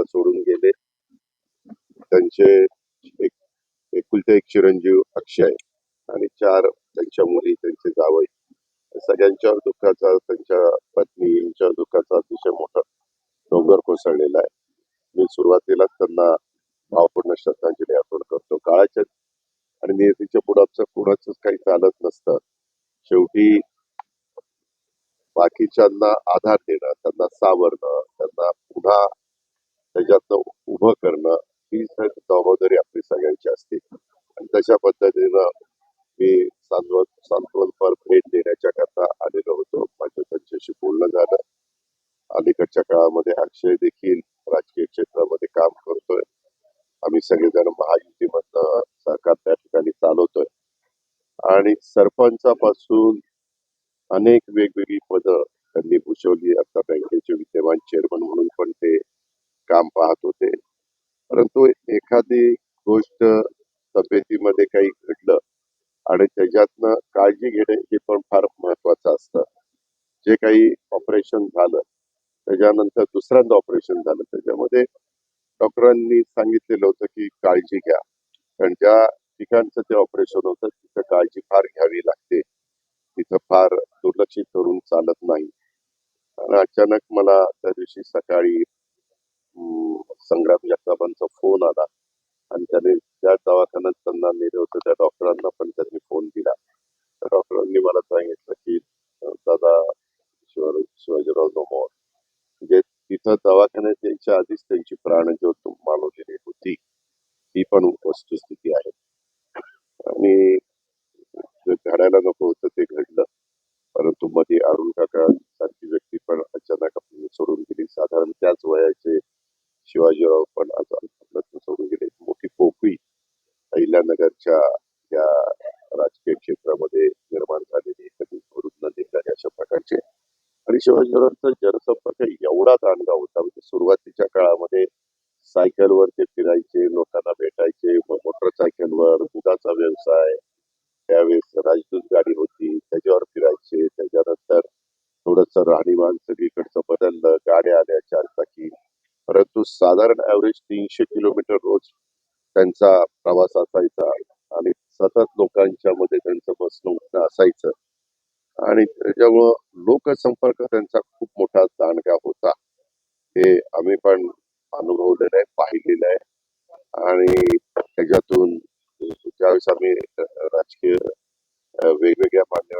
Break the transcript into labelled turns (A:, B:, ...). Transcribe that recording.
A: आम्हाला सोडून गेले. त्यांचे एक एकुलते एक चिरंजीव अक्षय आणि 4 त्यांच्या मुली, त्यांचे जावई. सगळ्यांच्यावर दुःखाचा, त्यांच्या पत्नींच्या दुःखाचा अतिशय मोठा डोंगर कोसळलेला आहे. मी सुरुवातीलाच त्यांना भावपूर्ण श्रद्धांजली अर्पण करतो. काळाच्या आणि नियतीच्या पुढे आमचं कुणाचंच काही चालत नसतं. शेवटी बाकीच्यांना आधार देणं, त्यांना सावरणं, त्यांना पुन्हा त्याच्यातनं उभं करणं ही जबाबदारी आपली सगळ्यांची असते. आणि तशा पद्धतीनं मी सांत्वनपर भेट देण्याच्या करता आलेलो होतो. माझं त्यांच्याशी बोलणं झालं. अलीकडच्या काळामध्ये अक्षय देखील राजकीय क्षेत्रामध्ये काम करतोय. आम्ही सगळेजण महायुतीमधनं सरकार त्या ठिकाणी चालवतोय आणि सरपंचापासून अनेक वेगवेगळी पदं त्यांनी भूषवली. आता बँकेचे विद्यमान चेअरमन म्हणून पण ते काम पाहत होते. परंतु एखादी गोष्ट तब्येतीमध्ये काही घडलं आणि त्याच्यातनं काळजी घेणे हे पण फार महत्वाचं असतं. जे काही ऑपरेशन झालं त्याच्यानंतर दुसऱ्यांदा ऑपरेशन झालं, त्याच्यामध्ये डॉक्टरांनी सांगितलेलं होतं की काळजी घ्या, कारण ज्या ठिकाणचं ते ऑपरेशन होतं तिथं काळजी फार घ्यावी लागते. तिथं फार दुर्लक्षित करून चालत नाही. आणि अचानक मला त्या दिवशी सकाळी संग्राम जगतापांचा फोन आला आणि त्याने ज्या दवाखान्यात त्यांना नेलं होतं त्या डॉक्टरांना पण त्यांनी फोन दिला. त्या डॉक्टरांनी मला सांगितलं की दादा शिवाजीराव नमोर, म्हणजे तिथं दवाखान्यात यायच्या आधीच त्यांची प्राणज्योत मालवलेली होती. ही पण वस्तुस्थिती आहे. आणि जे घडायला नको होतं ते घडलं. परंतु मध्ये अरुण काका सारखी व्यक्ती पण अचानक आपल्याला सोडून गेली. साधारण त्याच वयाचे शिवाजीराव पण आज आपल्याला सोडून गेले. मोठी पोकळी अहिल्यानगरच्या या राजकीय क्षेत्रामध्ये निर्माण झालेली, कधी भरून न निघणारी अशा प्रकारचे. आणि शिवाजीरावांचा जनसंपर्क एवढा दांडगा होता. म्हणजे सुरुवातीच्या काळामध्ये सायकलवर ते फिरायचे, लोकांना भेटायचे, मोटरसायकलवर, दुधाचा व्यवसाय, त्यावेळेस राजदूत गाडी होती त्याच्यावर फिरायचे. त्याच्यानंतर थोडस राहणीमान सगळीकडचं बदललं, गाड्या आल्या 4 चाकी. परंतु साधारण ऍव्हरेज 300 किलोमीटर रोज त्यांचा प्रवास असायचा आणि सतत लोकांच्या मध्ये त्यांचं बसणं उठणं असायचं. आणि त्याच्यामुळं लोकसंपर्क त्यांचा खूप मोठा दांडगा होता. हे आम्ही पण अनुभवलेलं आहे, पाहिलेलं आहे. आणि त्याच्यातून ज्यावेळेस आम्ही राजकीय वेगवेगळ्या मान्यवर